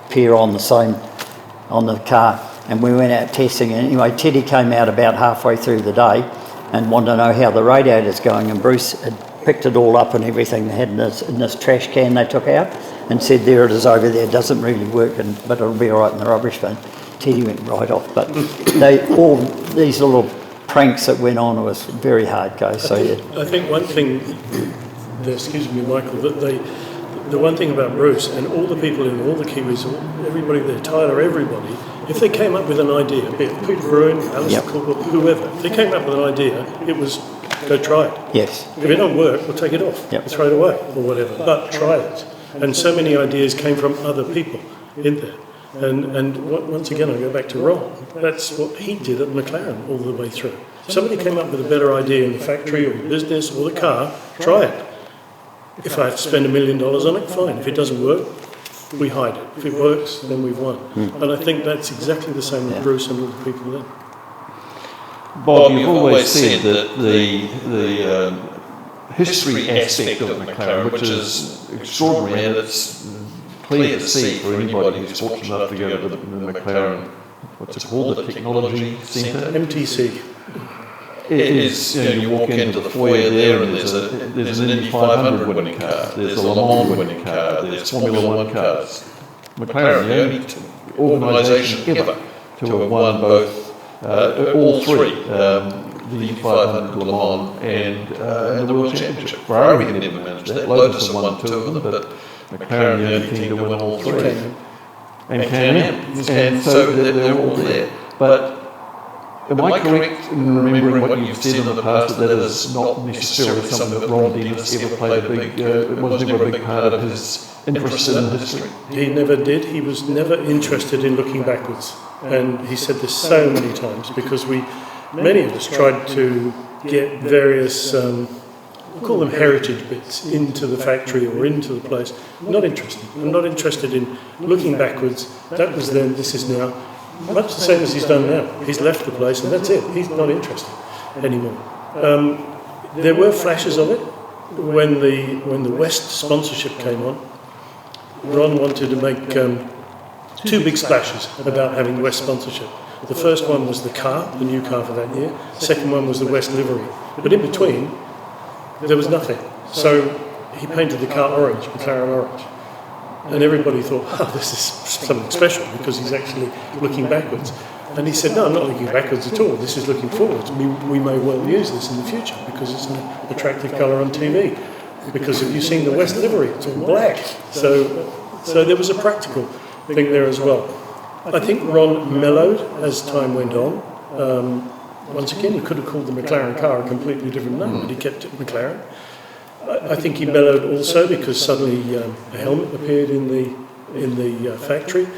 E: pair on the car, and we went out testing. And anyway, Teddy came out about halfway through the day and wanted to know how the radiator's going, and Bruce had picked it all up and everything they had in this trash can they took out, and said, there it is over there, it doesn't really work, but it'll be all right in the rubbish bin. Teddy went right off, but all these little pranks that went on, it was very hard go. So
F: I think one thing, excuse me, Michael, that the one thing about Bruce and all the people in all the Kiwis, everybody there, Tyler, everybody, if they came up with an idea, be it Peter Bruin, Alistair Cook, whoever, if they came up with an idea, it was go try it.
E: Yes.
F: If it don't work, we'll take it off, throw it away or whatever, but try it. And so many ideas came from other people in there. And once again, I go back to Ron. That's what he did at McLaren all the way through. Somebody came up with a better idea in the factory or the business or the car, try it. If I have to spend $1 million on it, fine. If it doesn't work, we hide it. If it works, then we've won. And I think that's exactly the same with Bruce and all the people there.
B: Bob, you've always said that the history aspect of McLaren, which is extraordinary, and it's clear to see for anybody who's fortunate enough to go to the McLaren, what's it called, the Technology Centre?
F: MTC.
B: It is, you walk into the foyer there and there's an Indy 500 winning car, there's a Le Mans winning car, there's Formula 1 cars. McLaren, the only organisation ever to have won both, all three, the Indy 500, Le Mans and the World Championship. Ferrari have never managed that. Lotus have won two of them, but McLaren the only team to win all three. And Can-Am. And so they're all there. But am I correct in remembering what you've said in the past, that is not necessarily something that Ron Dennis ever played it was never a big part of his interest in history?
F: He never did. He was never interested in looking backwards. And he said this so many times, because many of us tried to get various, we'll call them heritage bits, into the factory or into the place. Not interested. I'm not interested in looking backwards. That was then, this is now. Much the same as he's done now. He's left the place and that's it. He's not interested anymore. There were flashes of it when the West sponsorship came on. Ron wanted to make two big splashes about having West sponsorship. The first one was the car, the new car for that year. Second one was the West livery. But in between, there was nothing. So he painted the car orange, McLaren orange. And everybody thought, oh, this is something special because he's actually looking backwards. And he said, no, I'm not looking backwards at all. This is looking forwards. We may well use this in the future because it's an attractive colour on TV. Because if you've seen the West livery, it's all black. So there was a practical thing there as well. I think Ron mellowed as time went on. Once again, he could have called the McLaren car a completely different name, but he kept it McLaren. I think he mellowed also because suddenly a helmet appeared in the factory.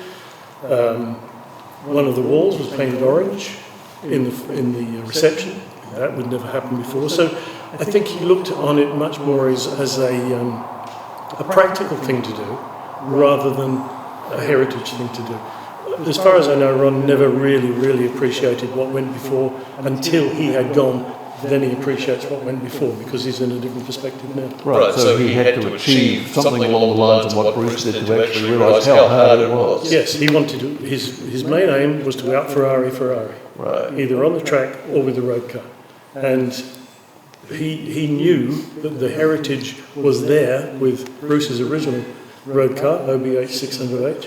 F: One of the walls was painted orange in the reception. That would never happen before. So I think he looked on it much more as a practical thing to do rather than a heritage thing to do. As far as I know, Ron never really appreciated what went before until he had gone. Then he appreciates what went before because he's in a different perspective now.
B: Right, so he had to achieve something along the lines of what Bruce did to actually realise how hard it was.
F: Yes, he wanted to. His main aim was to out Ferrari,
B: right.
F: Either on the track or with the road car. And he knew that the heritage was there with Bruce's original road car, OBH 600H.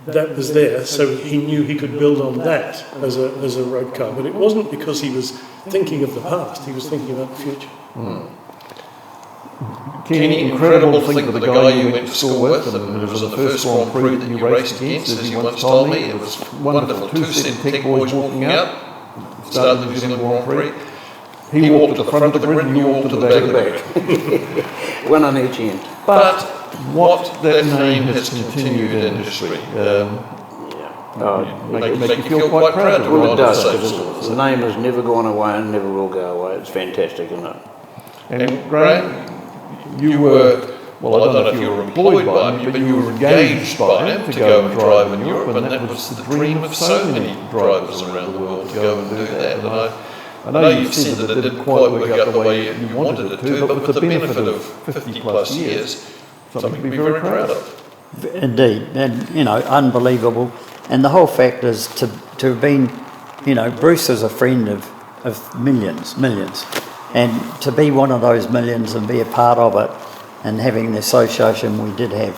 F: That was there, so he knew he could build on that as a road car. But it wasn't because he was thinking of the past, he was thinking about the future.
B: Kenny, incredible thing for the guy you went to school with, and it was in the first Grand Prix that you raced against, as he once told me. It was wonderful. 2 tech boys walking out, started the New Zealand Grand Prix. He walked to the front of the grid and you walked to the back of the back.
D: One on each end.
B: But what that name has continued in history. Make you feel quite proud to
D: Well, it
B: ride
D: does.
B: the
D: Because the name has never gone away and never will go away. It's fantastic, isn't it?
B: And Graeme, you were, well, I don't know if you were employed by him, but you were engaged by him to go and drive in Europe, and that was the dream of so many drivers around the world to go and do that. And I know you said that it didn't quite work out the way you wanted it to, but with the benefit of 50 plus years, something to be very proud of.
E: Indeed, and unbelievable. And the whole fact is to have been, Bruce is a friend of millions, and to be one of those millions and be a part of it, and having the association we did have,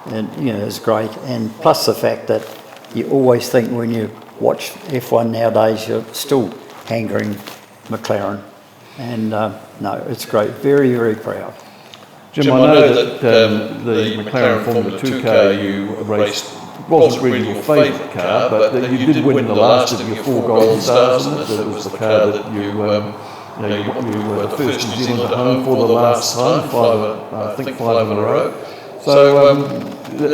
E: and is great. And plus the fact that you always think when you watch F1 nowadays, you're still hankering McLaren, and no, it's great. Very, very proud.
B: Jim, I know that the McLaren Formula 2 car you raced wasn't really your favourite car, but you did win the last of your 4 gold stars in it. It was the car that you were the first New Zealander home for the last time, 5 in a row. So that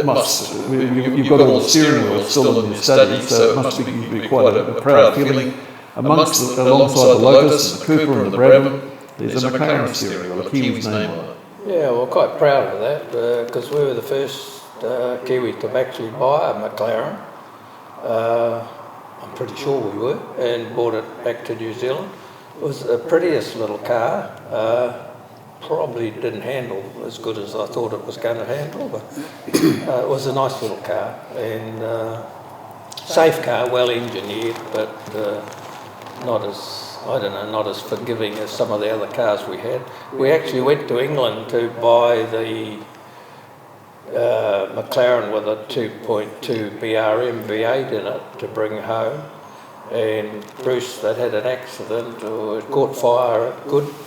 B: you've got all the steering wheel still in your study, so it must be quite a proud feeling. Alongside the Lotus, the Cooper and the Brabham, there's a McLaren steering wheel, a Kiwi's name on it.
C: Yeah, we're quite proud of that because we were the first Kiwi to actually buy a McLaren. I'm pretty sure we were, and brought it back to New Zealand. It was the prettiest little car. Probably didn't handle as good as I thought it was going to handle, but it was a nice little car and safe car, well engineered, but not as forgiving as some of the other cars we had. We actually went to England to buy the McLaren with a 2.2 BRM V8 in it to bring home. And Bruce, that had an accident, or it caught fire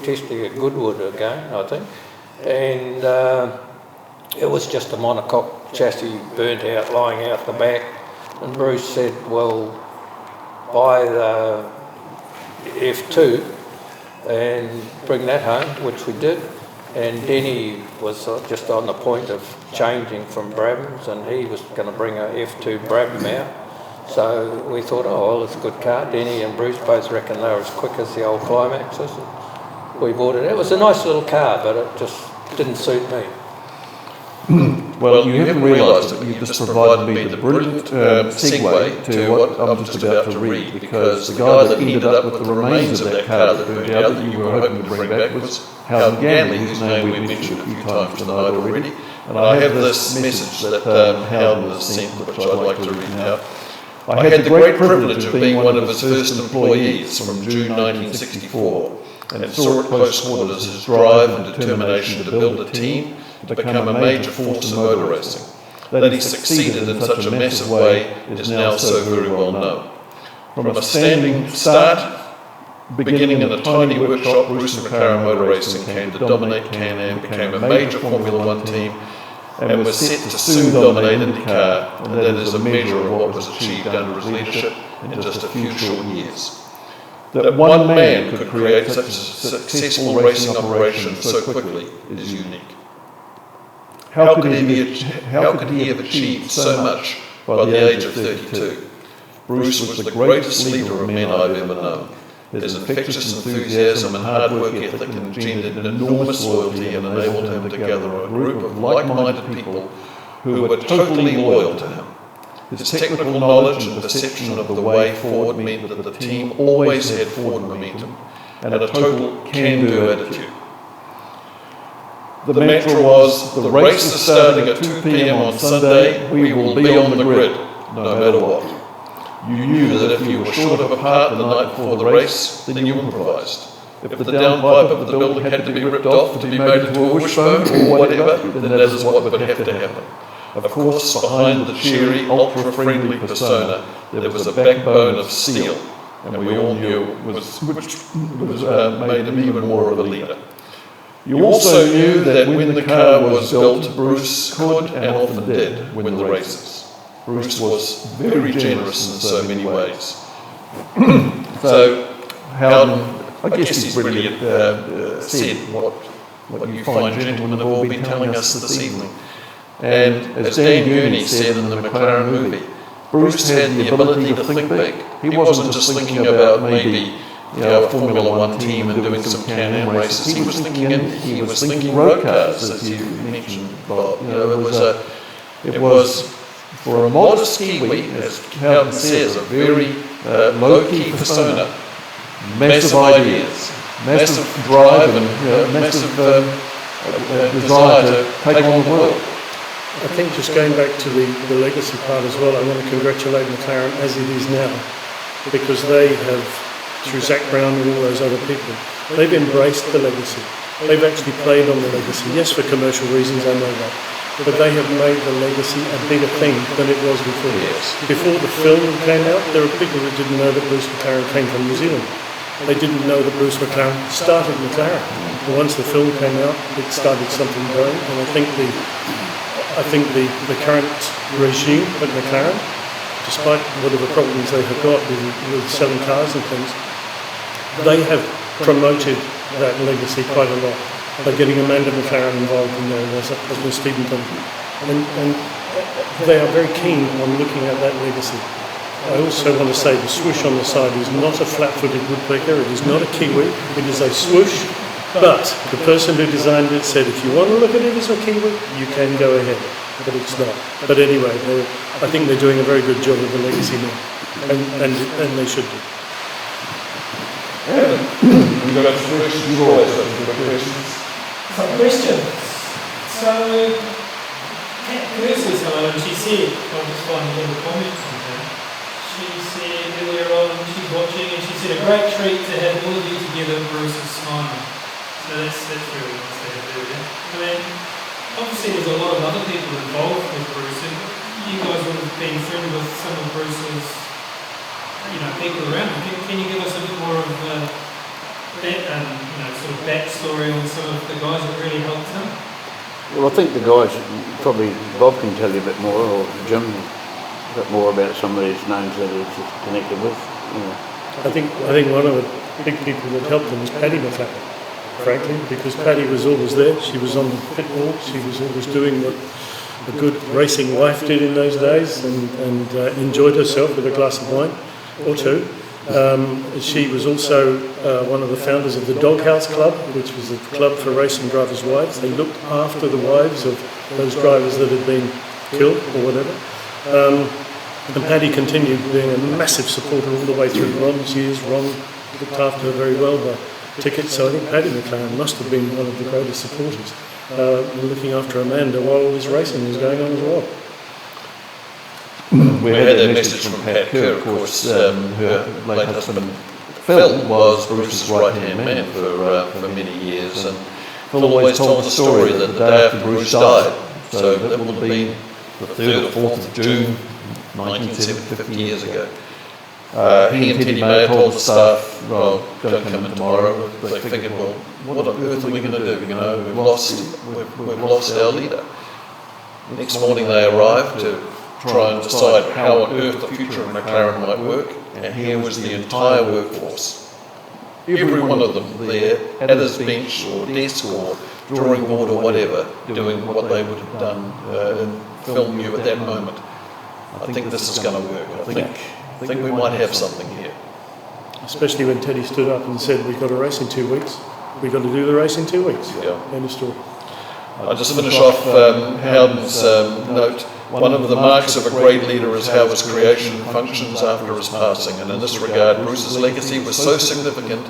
C: testing at Goodwood again, I think. And it was just a monocoque chassis burnt out, lying out the back. And Bruce said, well, buy the F2 and bring that home, which we did. And Denny was just on the point of changing from Brabhams, and he was going to bring a F2 Brabham out. So we thought, oh, well, it's a good car. Denny and Bruce both reckon they were as quick as the old Climaxes. We bought it. It was a nice little car, but it just didn't suit me.
B: Well, you haven't realised it. You've just provided me the brilliant segue to what I'm just about to read, because the guy that ended up with the remains of that car that burned out that you were hoping to bring back was Howden Ganley, whose name we've mentioned a few times tonight already. And I have this message that Howden has sent, which I'd like to read now. I had the great privilege of being one of his first employees from June 1964, and saw at close quarters his drive and determination to build a team to become a major force in motor racing. That he succeeded in such a massive way is now so very well known. From a standing start, beginning in a tiny workshop, Bruce McLaren Motor Racing came to dominate Can-Am, became a major Formula 1 team, and was set to soon dominate IndyCar, and that is a measure of what was achieved under his leadership in just a few short years. That one man could create such a successful racing operation so quickly is unique. How could he have achieved so much by the age of 32? Bruce was the greatest leader of men I've ever known. His infectious enthusiasm and hard work ethic engendered an enormous loyalty and enabled him to gather a group of like-minded people who were totally loyal to him. His technical knowledge and perception of the way forward meant that the team always had forward momentum and a total can-do attitude. The mantra was, the race is starting at 2 p.m. on Sunday, we will be on the grid, no matter what. You knew that if you were short of a part the night before the race, then you improvised. If the downpipe of the building had to be ripped off to be made into a wishbone or whatever, then that is what would have to happen. Of course, behind the cheery, ultra-friendly persona, there was a backbone of steel, and we all knew which made him even more of a leader. You also knew that when the car was built, Bruce could and often did win the races. Bruce was very generous in so many ways. So Howden, I guess he's really said what you fine gentlemen have all been telling us this evening. And as Dan Gurney said in the McLaren movie, Bruce had the ability to think big. He wasn't just thinking about maybe a Formula One team and doing some Can-Am races. He was thinking road cars, as you mentioned, Bob. It was for a modest Kiwi, as Howden says, a very low-key persona, massive ideas, massive drive, and massive desire to take on the world.
F: I think just going back to the legacy part as well, I want to congratulate McLaren as it is now, because they have, through Zach Brown and all those other people, they've embraced the legacy. They've actually played on the legacy. Yes, for commercial reasons, I know that. But they have made the legacy a bigger thing than it was before.
B: Yes.
F: Before the film came out, there were people who didn't know that Bruce McLaren came from New Zealand. They didn't know that Bruce McLaren started McLaren. And once the film came out, it started something going. And I think the current regime at McLaren, despite whatever problems they have got with selling cars and things, they have promoted that legacy quite a lot by getting Amanda McLaren involved in there as Miss Steventon. And they are very keen on looking at that legacy. I also want to say the swoosh on the side is not a flat-footed woodpecker, it is not a kiwi, it is a swoosh. But the person who designed it said, if you want to look at it as a kiwi, you can go ahead, but it's not. But anyway, I think they're doing a very good job of the legacy now, and they should do.
B: We've got some questions. You've always got some questions.
A: Some questions. So, Kat Curse was hello, and she said, I'll just find a little comment from her. She said earlier on, she's watching, and she said, a great treat to have all of you together, Bruce is smiling. So that's really nice to have there. I mean, obviously there's a lot of other people involved with Bruce, and you guys would have been friendly with some of Bruce's, people around him. Can you give us a bit more of that, sort of backstory on some of the guys that really helped him?
D: Well, I think the guys, probably Bob can tell you a bit more, or Jim, a bit more about some of these names that he's connected with.
F: I think one of the big people that helped them was Paddy McLaren, frankly, because Paddy was always there. She was on the pit wall. She was always doing what a good racing wife did in those days, and enjoyed herself with a glass of wine or two. She was also one of the founders of the Doghouse Club, which was a club for racing drivers' wives. They looked after the wives of those drivers that had been killed or whatever. And Paddy continued being a massive supporter all the way through Ron's years. Ron looked after her very well by tickets, so I think Paddy McLaren must have been one of the greatest supporters, looking after Amanda while all this racing was going on as well.
B: We had a message from Pat Kerr, of course. Her late husband Phil was Bruce's right-hand man for many years, and Phil always told the story that the day after Bruce died, so that would have been the 3rd or 4th of June 1970, 50 years ago. He and Teddy May told the staff, well, don't come in tomorrow. They figured, well, what on earth are we going to do? We've lost our leader. Next morning they arrived to try and decide how on earth the future of McLaren might work, and here was the entire workforce. Every one of them there at his bench or desk or drawing board or whatever, doing what they would have done and film you at that moment. I think this is going to work. I think we might have something here.
F: Especially when Teddy stood up and said, we've got a race in 2 weeks. We've got to do the race in 2 weeks.
B: Yeah.
F: End of story.
B: I'll just finish off Howden's note. One of the marks of a great leader is how his creation functions after his passing, and in this regard Bruce's legacy was so significant,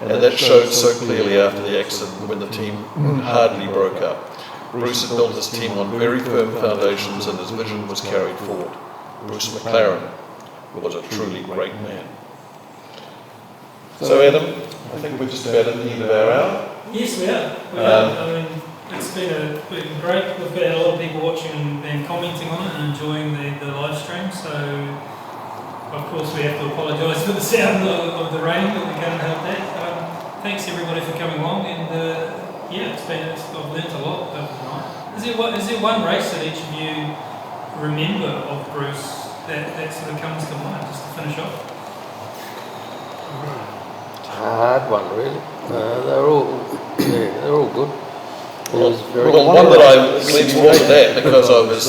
B: and that showed so clearly after the accident when the team hardly broke up. Bruce had built his team on very firm foundations and his vision was carried forward. Bruce McLaren was a truly great man. So Adam, I think we're just about at the end of our hour.
A: Yes, we are. It's been great. We've got a lot of people watching and commenting on it and enjoying the live stream. So, of course, we have to apologise for the sound of the rain, but we can't help that. Thanks everybody for coming along, and Yeah, I've learnt a lot tonight. Is there one race that each of you remember of Bruce that sort of comes to mind, just to finish off?
C: It's a hard one, really. They're all good.
B: Well, one that I lean towards that because I was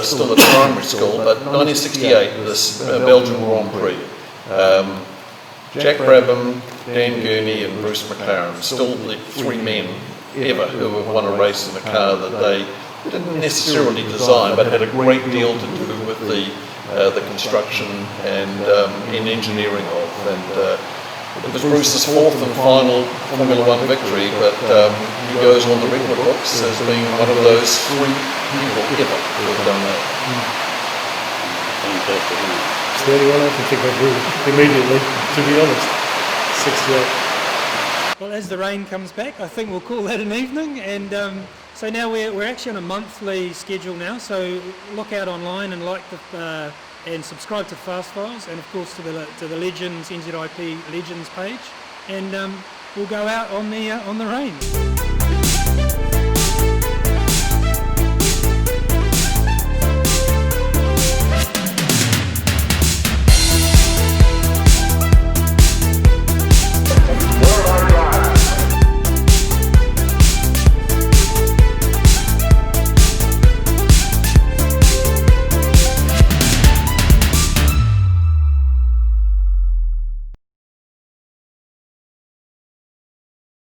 B: still at primary school, but 1968, this Belgian Grand Prix. Jack Brabham, Dan Gurney and Bruce McLaren, still the three men ever who have won a race in a car that they didn't necessarily design but had a great deal to do with the construction and engineering of. And it was Bruce's fourth and final Formula One victory, but he goes on the record books as being one of those three people ever who have done that.
D: Fantastic, isn't it?
F: It's the only one I can think of immediately, to be honest. 68.
A: Well, as the rain comes back, I think we'll call that an evening. And so now we're actually on a monthly schedule now. So look out online and and subscribe to Fast Files, and of course to the Legends NZIP Legends page. And we'll go out on the rain.